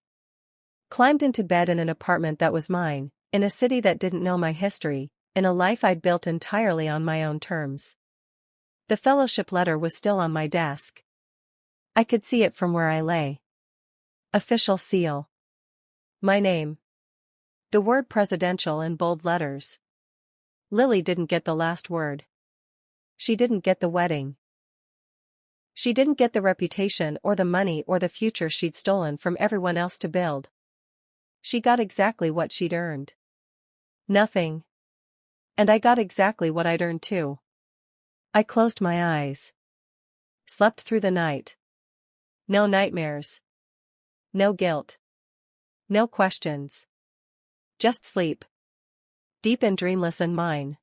Climbed into bed in an apartment that was mine, in a city that didn't know my history, in a life I'd built entirely on my own terms. The fellowship letter was still on my desk. I could see it from where I lay. Official seal. My name. The word presidential in bold letters. Lily didn't get the last word. She didn't get the wedding. She didn't get the reputation or the money or the future she'd stolen from everyone else to build. She got exactly what she'd earned. Nothing. And I got exactly what I'd earned too. I closed my eyes. Slept through the night. No nightmares. No guilt. No questions. Just sleep. Deep and dreamless and mine.